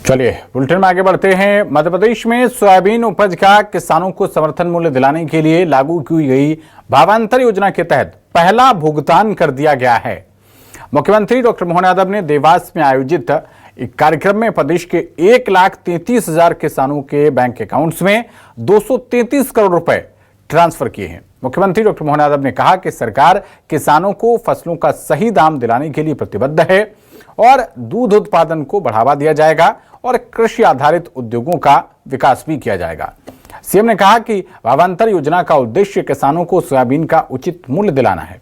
चलिए बुलेटिन में आगे बढ़ते हैं। मध्य प्रदेश में सोयाबीन उपज का किसानों को समर्थन मूल्य दिलाने के लिए लागू की गई भावांतर योजना के तहत पहला भुगतान कर दिया गया है। मुख्यमंत्री डॉक्टर मोहन यादव ने देवास में आयोजित एक कार्यक्रम में प्रदेश के 1,33,000 किसानों के बैंक अकाउंट्स में 233 करोड़ रुपए ट्रांसफर किए हैं। मुख्यमंत्री डॉक्टर मोहन यादव ने कहा कि सरकार किसानों को फसलों का सही दाम दिलाने के लिए प्रतिबद्ध है और दूध उत्पादन को बढ़ावा दिया जाएगा और कृषि आधारित उद्योगों का विकास भी किया जाएगा। सीएम ने कहा कि भावांतर योजना का उद्देश्य किसानों को सोयाबीन का उचित मूल्य दिलाना है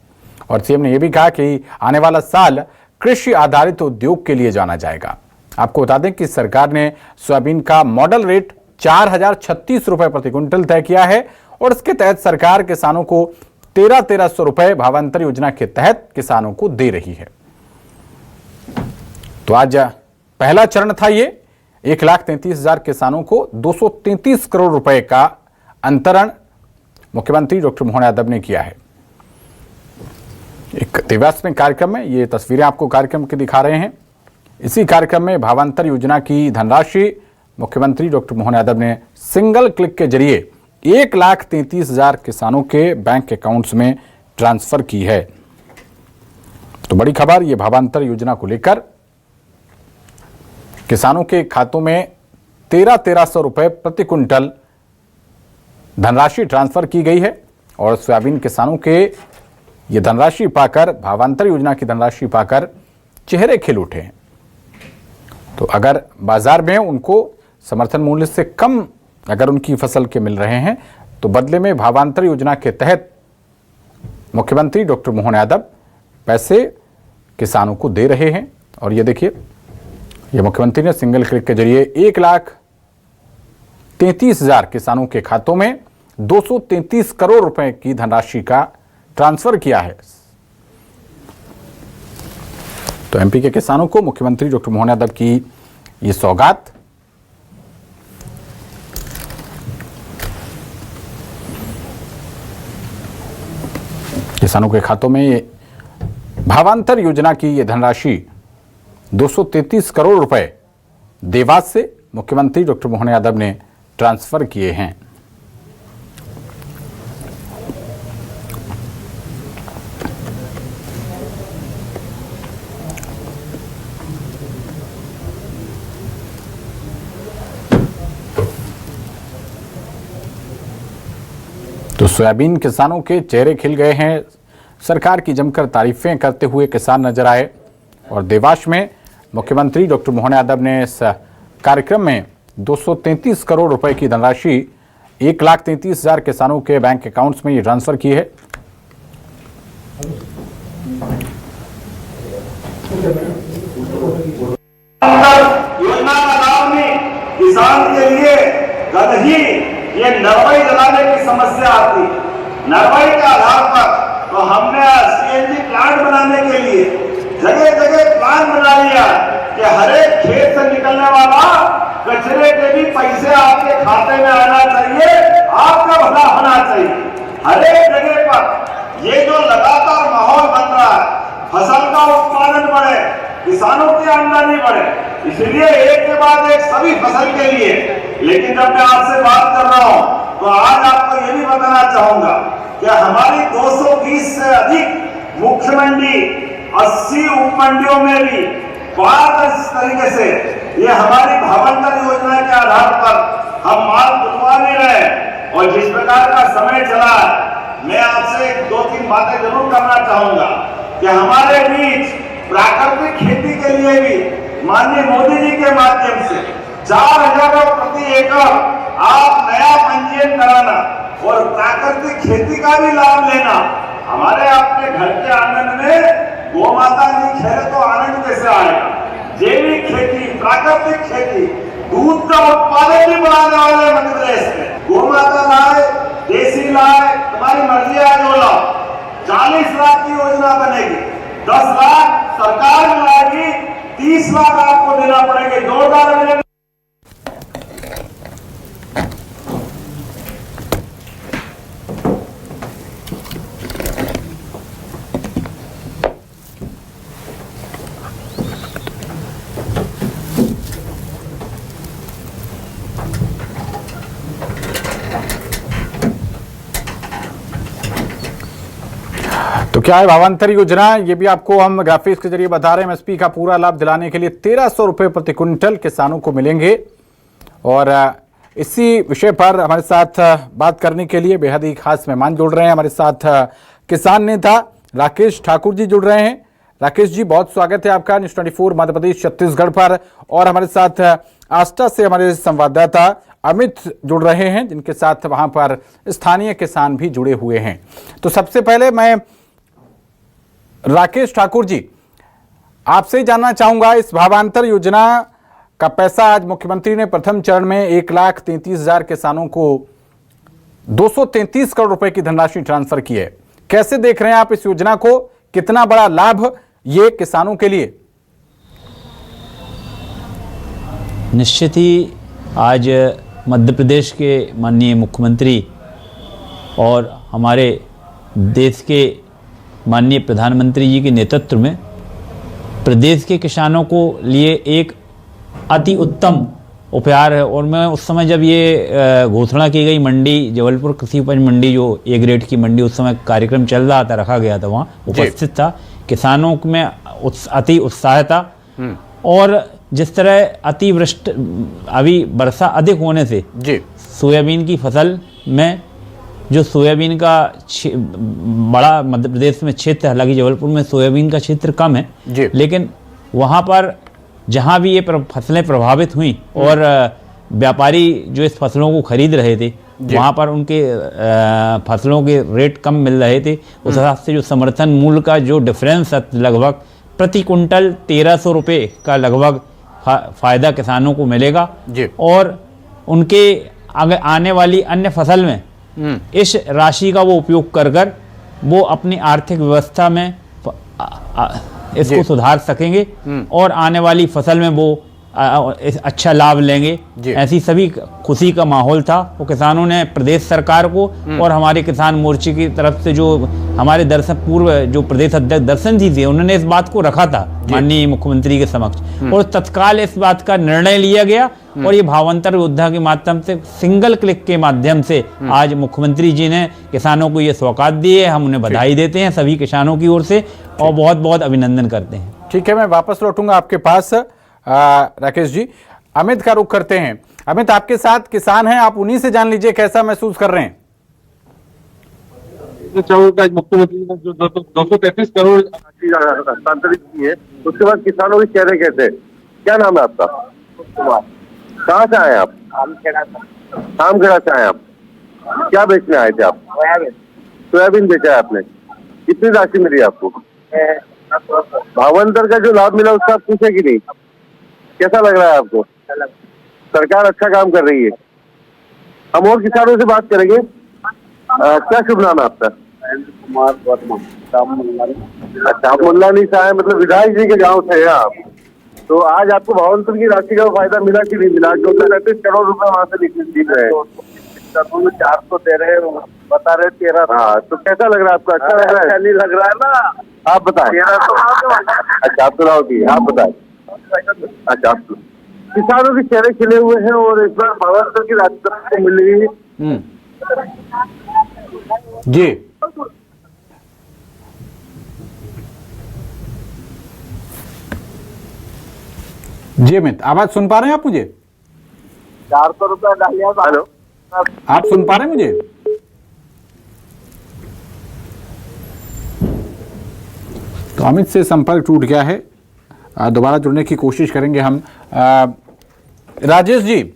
और सीएम ने यह भी कहा कि आने वाला साल कृषि आधारित उद्योग के लिए जाना जाएगा। आपको बता दें कि सरकार ने सोयाबीन का मॉडल रेट 4,036 रुपए प्रति क्विंटल तय किया है और इसके तहत सरकार किसानों को 1,300 रुपए भावांतर योजना के तहत किसानों को दे रही है। तो आज पहला चरण था। ये 1,33,000 किसानों को 233 करोड़ रुपए का अंतरण मुख्यमंत्री डॉक्टर मोहन यादव ने किया है। एक देवास में कार्यक्रम में ये तस्वीरें आपको कार्यक्रम की दिखा रहे हैं। इसी कार्यक्रम में भावांतर योजना की धनराशि मुख्यमंत्री डॉक्टर मोहन यादव ने सिंगल क्लिक के जरिए 1,33,000 किसानों के बैंक अकाउंट्स में ट्रांसफर की है। तो बड़ी खबर ये भावांतर योजना को लेकर किसानों के खातों में 1,300 रुपए प्रति क्विंटल धनराशि ट्रांसफर की गई है और सोयाबीन किसानों के ये धनराशि पाकर, भावांतर योजना की धनराशि पाकर चेहरे खिल उठे हैं। तो अगर बाजार में उनको समर्थन मूल्य से कम अगर उनकी फसल के मिल रहे हैं तो बदले में भावांतर योजना के तहत मुख्यमंत्री डॉक्टर मोहन यादव पैसे किसानों को दे रहे हैं। और ये देखिए, ये मुख्यमंत्री ने सिंगल क्लिक के जरिए 1,33,000 किसानों के खातों में 233 करोड़ रुपए की धनराशि का ट्रांसफर किया है। तो एमपी के किसानों को मुख्यमंत्री डॉक्टर मोहन यादव की ये सौगात। किसानों के खातों में भावांतर योजना की ये धनराशि 233 करोड़ रुपए देवास से मुख्यमंत्री डॉक्टर मोहन यादव ने ट्रांसफर किए हैं। तो सोयाबीन किसानों के चेहरे खिल गए हैं। सरकार की जमकर तारीफें करते हुए किसान नजर आए और देवास में मुख्यमंत्री डॉक्टर मोहन यादव ने इस कार्यक्रम में 233 करोड़ रुपए की धनराशि 1,33,000 किसानों के बैंक अकाउंट्स में ये ट्रांसफर की है। योजना का लाभ में किसान के लिए कल ही ये नरवाई जलाने की समस्या आती। नरवाई के आधार पर तो हमने सीएनजी प्लांट बनाने के लिए जगह जगह प्लान बना लिया कि हर एक खेत से निकलने वाला कचरे के भी पैसे आपके खाते में आना चाहिए, आपका भला होना चाहिए। हर एक जगह पर ये जो लगातार माहौल बन रहा है, फसल का उत्पादन बढ़े, किसानों की आमदनी बढ़े, इसलिए एक के बाद एक सभी फसल के लिए। लेकिन जब मैं आपसे बात कर रहा हूं तो आज आपको ये भी बताना चाहूंगा कि हमारी 220 से अधिक मुख्य मंडी, 80 उपमंडियों में भी पारदर्शी तरीके से ये हमारी भावांतर योजना के आधार पर हम माल बुलवा भी रहे। और जिस प्रकार का समय चला, मैं आपसे 2-3 बातें जरूर करना चाहूंगा कि हमारे बीच प्राकृतिक खेती के लिए भी माननीय मोदी जी के माध्यम से 4,000 प्रति एकड़ आप नया पंजीयन कराना और प्राकृतिक खेती का भी लाभ लेना। हमारे अपने घर के आंगन में गौ माता जी खेले तो आनंद कैसे आएगा। जैविक खेती, प्राकृतिक खेती, दूध का उत्पादन भी बढ़ाने वाले मध्य प्रदेश में। गौ माता लाए, देसी लाए, तुम्हारी मर्जी है जो लाओ। 40 लाख की योजना बनेगी, 10 लाख सरकार मिलाएगी, 30 लाख आपको देना पड़ेगा। जोरदार तो क्या है भावांतर योजना, ये भी आपको हम ग्राफिक्स के जरिए बता रहे हैं। एमएसपी का पूरा लाभ दिलाने के लिए 1300 रुपए प्रति क्विंटल किसानों को मिलेंगे। और इसी विषय पर हमारे साथ बात करने के लिए बेहद ही खास मेहमान जुड़ रहे हैं। हमारे साथ किसान नेता राकेश ठाकुर जी जुड़ रहे हैं। राकेश जी, बहुत स्वागत है आपका न्यूज़ 24 मध्य प्रदेश छत्तीसगढ़ पर। और हमारे साथ आष्टा से हमारे संवाददाता अमित जुड़ रहे हैं, जिनके साथ वहां पर स्थानीय किसान भी जुड़े हुए हैं। तो सबसे पहले मैं राकेश ठाकुर जी आपसे जानना चाहूंगा, इस भावांतर योजना का पैसा आज मुख्यमंत्री ने प्रथम चरण में 1,33,000 किसानों को 233 करोड़ रुपए की धनराशि ट्रांसफर की है। कैसे देख रहे हैं आप इस योजना को, कितना बड़ा लाभ ये किसानों के लिए? निश्चित ही आज मध्य प्रदेश के माननीय मुख्यमंत्री और हमारे देश के माननीय प्रधानमंत्री जी के नेतृत्व में प्रदेश के किसानों को लिए एक अति उत्तम उपहार है। और मैं उस समय जब ये घोषणा की गई, मंडी जबलपुर कृषि उपज मंडी जो ए ग्रेड की मंडी, उस समय कार्यक्रम चल रहा था, रखा गया था, वहाँ उपस्थित था। किसानों में अति उत्साह था। और जिस तरह अतिवृष्टि, अभी वर्षा अधिक होने से सोयाबीन की फसल में, जो सोयाबीन का बड़ा मध्य प्रदेश में क्षेत्र, हालांकि जबलपुर में सोयाबीन का क्षेत्र कम है, लेकिन वहाँ पर जहाँ भी ये फसलें प्रभावित हुई और व्यापारी जो इस फसलों को खरीद रहे थे, वहाँ पर उनके फसलों के रेट कम मिल रहे थे। उस हिसाब से जो समर्थन मूल्य का जो डिफरेंस लगभग प्रति कुंटल 1300 रुपये का लगभग फायदा किसानों को मिलेगा। और उनके आने वाली अन्य फसल में इस राशि का वो उपयोग कर वो अपनी आर्थिक व्यवस्था में इसको सुधार सकेंगे और आने वाली फसल में वो अच्छा लाभ लेंगे। ऐसी सभी खुशी का माहौल था। वो किसानों ने प्रदेश सरकार को और हमारे किसान मोर्चे की तरफ से जो हमारे पूर्व जो प्रदेश अध्यक्ष दर्शन जी थे, उन्होंने इस बात को रखा था माननीय मुख्यमंत्री के समक्ष, और तत्काल इस बात का निर्णय लिया गया। और ये भावांतर योजना के माध्यम से, सिंगल क्लिक के माध्यम से आज मुख्यमंत्री जी ने किसानों को ये सौगात दी है। हम उन्हें बधाई देते हैं सभी किसानों की ओर से, और बहुत बहुत अभिनंदन करते हैं। ठीक है, मैं वापस लौटूंगा आपके पास। राकेश जी, अमित का रुख करते हैं। अमित, आपके साथ किसान हैं, आप उन्हीं से जान लीजिए कैसा महसूस कर रहे हैं। मुख्यमंत्री ने जो 233 करोड़ हस्तांतरित की है, उसके बाद किसानों के चेहरे कैसे? क्या नाम है आपका? कहाँ से आए आप? आमखेड़ा से आए आप। क्या बेचने आए थे आप? सोयाबीन बेचा है आपने। कितनी राशि मिली आपको? भावांतर का जो लाभ मिला उसका आप पूछे कि नहीं? कैसा लग रहा है आपको? सरकार अच्छा काम कर रही है। हम और किसानों से बात करेंगे। क्या शुभ नाम है आपका? कुमार वर्मा। अच्छा, आप मुल्लानी से आए, मतलब विधायक जी के गांव से हैं आप। तो आज आपको भावांतर की राशि का फायदा मिला कि नहीं मिला? 233 करोड़ रुपए वहाँ से निकल रहे हैं। 400 दे रहे हैं, बता रहे 13। हाँ, तो कैसा लग रहा है आपको? अच्छा लग रहा है? अच्छा नहीं लग रहा है ना? आप बताएं। अच्छा, आप सुनाओ की, आप बताएं। अच्छा, किसानों के चेहरे खिले हुए हैं और इस बार भावांतर की राशि मिल रही है। जी जी अमित, आवाज सुन पा रहे हैं आप मुझे? 400 रुपया डालिए। हेलो, आप सुन पा रहे हैं मुझे? तो अमित से संपर्क टूट गया है, दोबारा जुड़ने की कोशिश करेंगे हम। राजेश जी,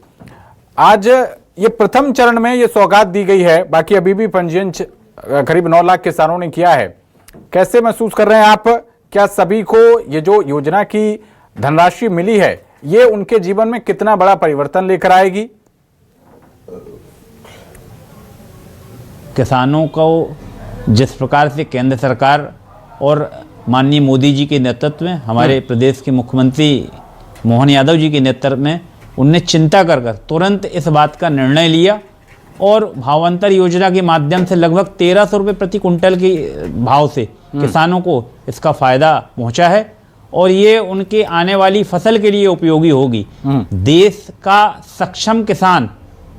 आज ये प्रथम चरण में ये सौगात दी गई है, बाकी अभी भी पंजीयन करीब 9 लाख किसानों ने किया है। कैसे महसूस कर रहे हैं आप? क्या सभी को ये जो योजना की धनराशि मिली है, ये उनके जीवन में कितना बड़ा परिवर्तन लेकर आएगी? किसानों को जिस प्रकार से केंद्र सरकार और माननीय मोदी जी के नेतृत्व में, हमारे प्रदेश के मुख्यमंत्री मोहन यादव जी के नेतृत्व में, उनने चिंता कर तुरंत इस बात का निर्णय लिया और भावांतर योजना के माध्यम से लगभग 1300 रुपये प्रति कुंटल के भाव से किसानों को इसका फायदा पहुंचा है। और ये उनके आने वाली फसल के लिए उपयोगी होगी। देश का सक्षम किसान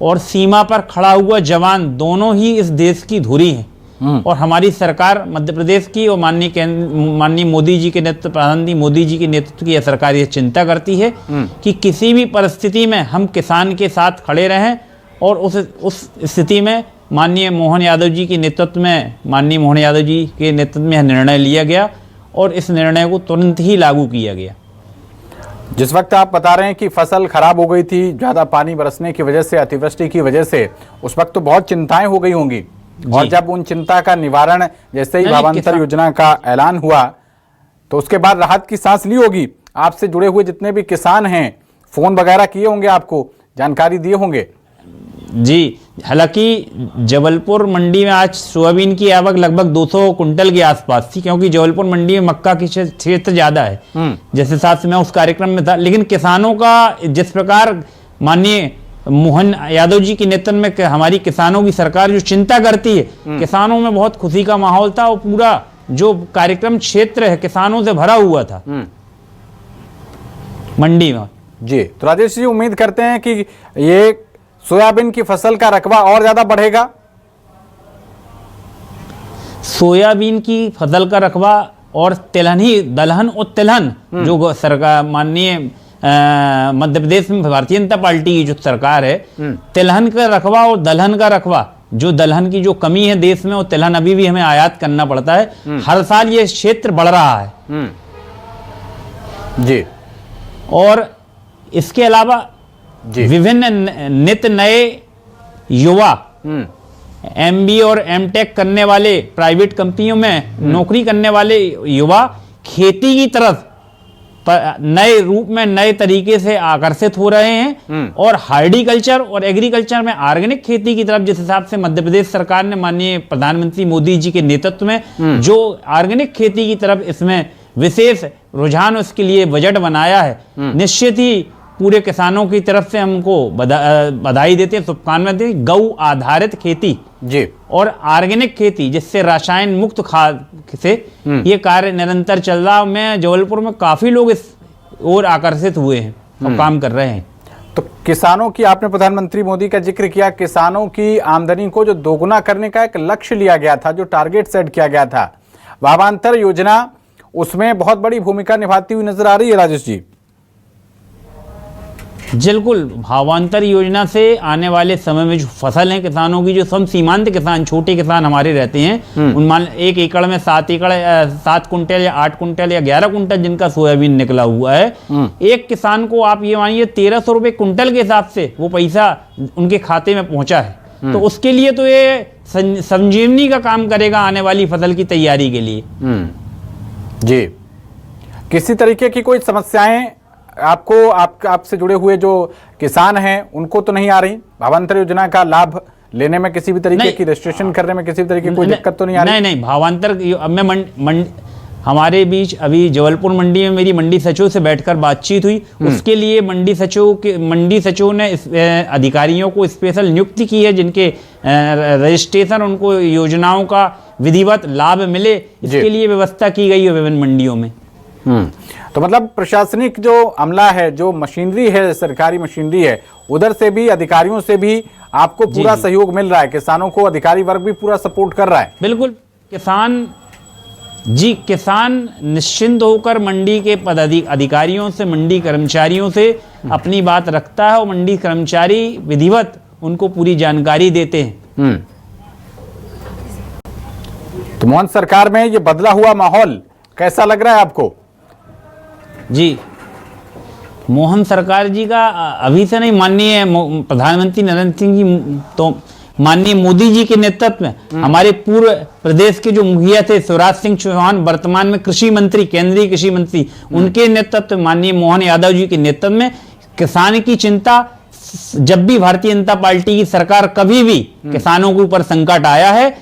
और सीमा पर खड़ा हुआ जवान, दोनों ही इस देश की धुरी हैं। और हमारी सरकार मध्य प्रदेश की और माननीय मोदी जी के नेतृत्व, प्रधानमंत्री मोदी जी के नेतृत्व की यह सरकार ये चिंता करती है कि किसी भी परिस्थिति में हम किसान के साथ खड़े रहें। और उस स्थिति में माननीय मोहन यादव जी के नेतृत्व में यह निर्णय लिया गया और इस निर्णय को तुरंत ही लागू किया गया। जिस वक्त आप बता रहे हैं कि फसल खराब हो गई थी, ज़्यादा पानी बरसने की वजह से, अतिवृष्टि की वजह से, उस वक्त तो बहुत चिंताएं हो गई होंगी। और जब उन चिंता का निवारण, जैसे ही भावांतर योजना का ऐलान हुआ, तो उसके बाद राहत की सांस ली होगी। आपसे जुड़े हुए जितने भी किसान हैं, फोन वगैरह किए होंगे, आपको जानकारी दिए होंगे। जी, हालांकि जबलपुर मंडी में आज सोयाबीन की आवक लगभग 200 कुंटल के आसपास थी, क्योंकि जबलपुर मंडी में मक्का की क्षेत्र ज्यादा है, जिस हिसाब से मैं उस कार्यक्रम में था। लेकिन किसानों का जिस प्रकार माननीय मोहन यादव जी के नेतृत्व में हमारी किसानों की सरकार जो चिंता करती है, किसानों में बहुत खुशी का माहौल था और पूरा जो कार्यक्रम क्षेत्र है किसानों से भरा हुआ था मंडी में। जी, तो राजेश जी, उम्मीद करते हैं कि ये सोयाबीन की फसल का रकबा और ज्यादा बढ़ेगा। सोयाबीन की फसल का रकबा और दलहन और तिलहन जो सरकार माननीय मध्य प्रदेश में भारतीय जनता पार्टी की जो सरकार है, तिलहन का रकबा और दलहन का रकबा, जो दलहन की जो कमी है देश में, और तिलहन अभी भी हमें आयात करना पड़ता है। हर साल ये क्षेत्र बढ़ रहा है। जी, और इसके अलावा विभिन्न नित नए युवा MBA और MTech करने वाले, प्राइवेट कंपनियों में नौकरी करने वाले युवा खेती की तरफ नए रूप में, नए तरीके से आकर्षित हो रहे हैं। और हार्टिकल्चर और एग्रीकल्चर में ऑर्गेनिक खेती की तरफ जिस हिसाब से मध्य प्रदेश सरकार ने माननीय प्रधानमंत्री मोदी जी के नेतृत्व में जो ऑर्गेनिक खेती की तरफ इसमें विशेष रुझान, उसके लिए बजट बनाया है, निश्चित ही पूरे किसानों की तरफ से हमको बधाई देते हैं, शुभकामनाएं देते हैं। गौ आधारित खेती जी और ऑर्गेनिक खेती, जिससे रसायन मुक्त खाद से ये कार्य निरंतर चल रहा है। मैं जबलपुर में काफी लोग इस ओर आकर्षित हुए हैं और काम कर रहे हैं। तो किसानों की, आपने प्रधानमंत्री मोदी का जिक्र किया, किसानों की आमदनी को जो दोगुना करने का एक लक्ष्य लिया गया था, जो टारगेट सेट किया गया था, भावांतर योजना उसमें बहुत बड़ी भूमिका निभाती हुई नजर आ रही है। राजेश जी, बिल्कुल, भावांतर योजना से आने वाले समय में जो फसल है किसानों की, जो सम सीमांत किसान, छोटे किसान हमारे रहते हैं, उन मान 1 एकड़ में 7 कुंटल या 8 कुंटल या 11 कुंटल जिनका सोयाबीन निकला हुआ है, एक किसान को आप ये मानिए 1300 रुपये कुंटल के हिसाब से वो पैसा उनके खाते में पहुंचा है। तो उसके लिए तो ये संजीवनी का काम करेगा आने वाली फसल की तैयारी के लिए। जी, किसी तरीके की कोई समस्याएं आपको, आपसे जुड़े हुए जो किसान हैं उनको तो नहीं आ रही? भावांतर योजना का लाभ लेने में किसी भी तरीके की रजिस्ट्रेशन करने में किसी भी तरीके की कोई दिक्कत तो नहीं आ रही? नहीं, भावांतर मैं हमारे बीच अभी जबलपुर मंडी में मेरी मंडी सचिव से बैठकर बातचीत हुई। उसके लिए मंडी सचिव ने अधिकारियों को स्पेशल नियुक्ति की है, जिनके रजिस्ट्रेशन, उनको योजनाओं का विधिवत लाभ मिले, इसके लिए व्यवस्था की गई है विभिन्न मंडियों में। तो मतलब प्रशासनिक जो अमला है, जो मशीनरी है, सरकारी मशीनरी है, उधर से भी, अधिकारियों से भी आपको पूरा सहयोग मिल रहा है, किसानों को अधिकारी वर्ग भी पूरा सपोर्ट कर रहा है? बिल्कुल, किसान निश्चिंत होकर मंडी के अधिकारियों से, मंडी कर्मचारियों से अपनी बात रखता है और मंडी कर्मचारी विधिवत उनको पूरी जानकारी देते हैं। तो मोहन सरकार में ये बदला हुआ माहौल कैसा लग रहा है आपको? जी, मोहन सरकार जी का अभी से नहीं, माननीय प्रधानमंत्री नरेंद्र सिंह जी, तो माननीय मोदी जी के नेतृत्व में हमारे पूर्व प्रदेश के जो मुखिया थे शिवराज सिंह चौहान, वर्तमान में कृषि मंत्री, केंद्रीय कृषि मंत्री, उनके नेतृत्व, माननीय मोहन यादव जी के नेतृत्व में किसान की चिंता, जब भी भारतीय जनता पार्टी की सरकार कभी भी किसानों के ऊपर संकट आया है,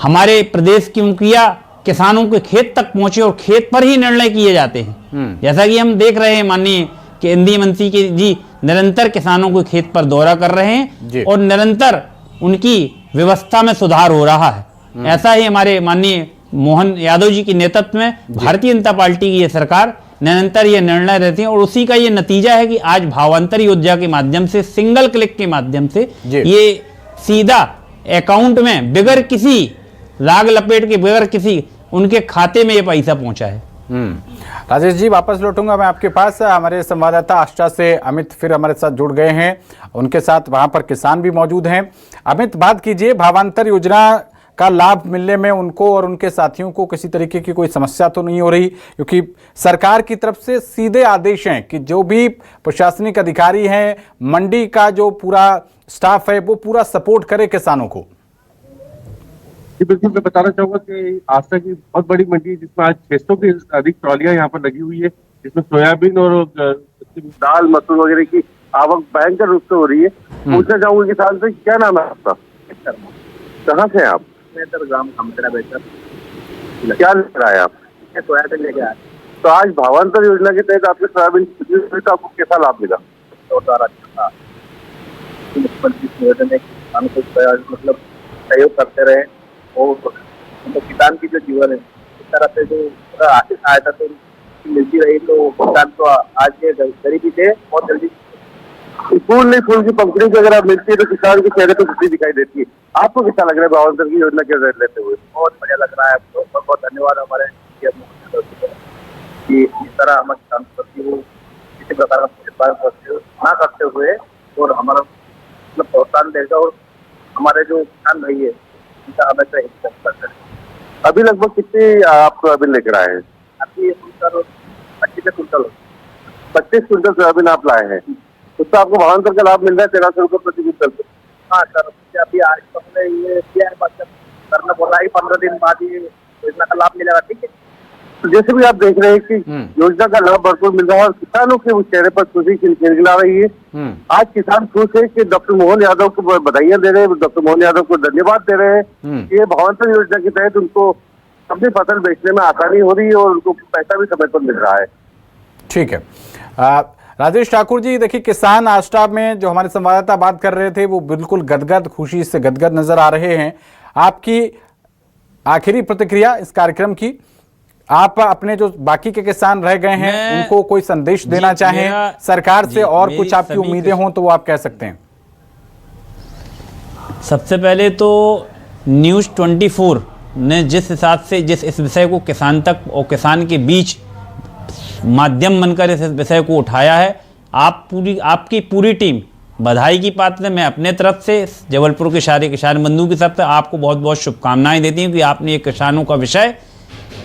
हमारे प्रदेश की मुखिया किसानों के खेत तक पहुंचे और खेत पर ही निर्णय किए जाते हैं। जैसा कि हम देख रहे हैं, माननीय केंद्रीय मंत्री के जी निरंतर किसानों के खेत पर दौरा कर रहे हैं और निरंतर उनकी व्यवस्था में सुधार हो रहा है। ऐसा ही हमारे माननीय मोहन यादव जी के नेतृत्व में भारतीय जनता पार्टी की यह सरकार निरंतर ये निर्णय रहती है और उसी का ये नतीजा है कि आज भावांतर योजना के माध्यम से, सिंगल क्लिक के माध्यम से, ये सीधा अकाउंट में बगैर किसी लाग लपेट के बगैर किसी उनके खाते में ये पैसा पहुंचा है। राजेश जी, वापस लौटूंगा मैं आपके पास। हमारे संवाददाता आष्टा से अमित फिर हमारे साथ जुड़ गए हैं, उनके साथ वहां पर किसान भी मौजूद हैं। अमित, बात कीजिए, भावांतर योजना का लाभ मिलने में उनको और उनके साथियों को किसी तरीके की कोई समस्या तो नहीं हो रही, क्योंकि सरकार की तरफ से सीधे आदेश हैं कि जो भी प्रशासनिक अधिकारी हैं, मंडी का जो पूरा स्टाफ है, वो पूरा सपोर्ट करे किसानों को। जी बिल्कुल, मैं बताना चाहूंगा कि आस्था की बहुत बड़ी मंडी है जिसमें आज 600 की अधिक ट्रॉलियां यहाँ पर लगी हुई है, जिसमें सोयाबीन और दाल मसूर वगैरह की आवक भयंकर रूप से हो रही है। पूछना चाहूंगा किसान से, क्या नाम है आपका, कहाँ से हैं आप? ग्राम खमतरा बेहतर। क्या ले रहा है आप? सोयाबीन लेके आए। तो आज भावांतर योजना के तहत आपके सोयाबीन तो आपको कैसा लाभ मिला? अच्छा, मुख्यमंत्री निवेदन है किसान को मतलब सहयोग करते रहे और तो किसान की जो जीवन है इस तरह से जो आर्थिक सहायता तो मिलती रही, तो किसान तो आज के गरीबी से बहुत जल्दी फूल नहीं फूल की पंखुड़ी की अगर आप मिलती है तो किसान के चेहरे पर खुशी दिखाई देती है। आपको कैसा लग रहा है भावांतर की योजना के तहत लेते हुए? बहुत बढ़िया लग रहा है। आपको बहुत बहुत धन्यवाद हमारे कि इस तरह हमारे किसान प्रति वो किसी प्रकार का भेदभाव ना करते हुए और हमारा मतलब प्रोत्साहन देगा और हमारे जो किसान भाई है उनका हमेशा हित करते हैं। अभी लगभग कितने आप सोयाबीन लेकर आए हैं? अभी कुंटल 25 कुंटल 25 कुंटल सोयाबीन आप लाए हैं, उसका आपको भावांतर का लाभ मिल रहा है 1300 रुपये प्रति कुंटल। हाँ सर, अभी आज तो हमने ये किया है, मतलब करना बोला है 15 दिन बाद ये योजना का लाभ मिलेगा। ठीक है, तो जैसे भी आप देख रहे हैं कि योजना का लाभ भरपूर मिल रहा है और किसानों के चेहरे पर खुशी खिलखिला रही है। आज किसान खुश है कि डॉक्टर मोहन यादव को बधाइयां दे रहे हैं, डॉक्टर मोहन यादव को धन्यवाद दे रहे हैं। ये भावांतर योजना के तहत उनको अपनी फसल बेचने में आसानी हो रही है और उनको पैसा भी समय पर मिल रहा है। ठीक है, राजेश ठाकुर जी, देखिए, किसान आष्टा में जो हमारे संवाददाता बात कर रहे थे वो बिल्कुल गदगद, खुशी से गदगद नजर आ रहे हैं। आपकी आखिरी प्रतिक्रिया इस कार्यक्रम की, आप अपने जो बाकी के किसान रह गए हैं उनको कोई संदेश देना चाहें सरकार से, और कुछ आपकी उम्मीदें हों तो वो आप कह सकते हैं। सबसे पहले तो न्यूज़ 24 ने जिस हिसाब से इस विषय को किसान तक और किसान के बीच माध्यम बनकर इस विषय को उठाया है, आपकी पूरी टीम बधाई की पात्र है। मैं अपने तरफ से जबलपुर के सारे किसान बंधु की तरफ से आपको बहुत बहुत शुभकामनाएं देती हूँ कि आपने ये किसानों का विषय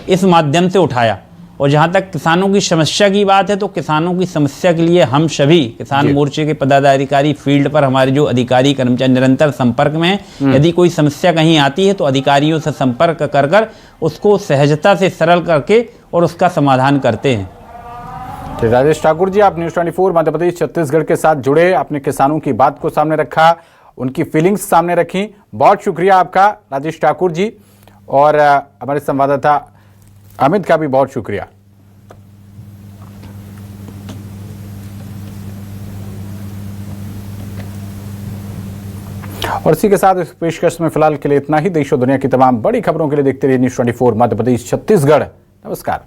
इस माध्यम से उठाया। और जहाँ तक किसानों की समस्या की बात है, तो किसानों की समस्या के लिए हम सभी किसान मोर्चे के पदाधिकारी फील्ड पर, हमारे जो अधिकारी कर्मचारी निरंतर संपर्क में हैं। यदि कोई समस्या कहीं आती है तो अधिकारियों से संपर्क कर उसको सहजता से सरल करके और उसका समाधान करते हैं। राजेश ठाकुर जी, आप न्यूज़ 24 मध्य प्रदेश छत्तीसगढ़ के साथ जुड़े, अपने किसानों की बात को सामने रखा, उनकी फीलिंग्स सामने रखी। बहुत शुक्रिया आपका राजेश ठाकुर जी, और हमारे संवाददाता अमित का भी बहुत शुक्रिया। और इसी के साथ इस पेशकश में फिलहाल के लिए इतना ही। देश और दुनिया की तमाम बड़ी खबरों के लिए देखते रहिए न्यूज़ 24 मध्य प्रदेश छत्तीसगढ़। नमस्कार।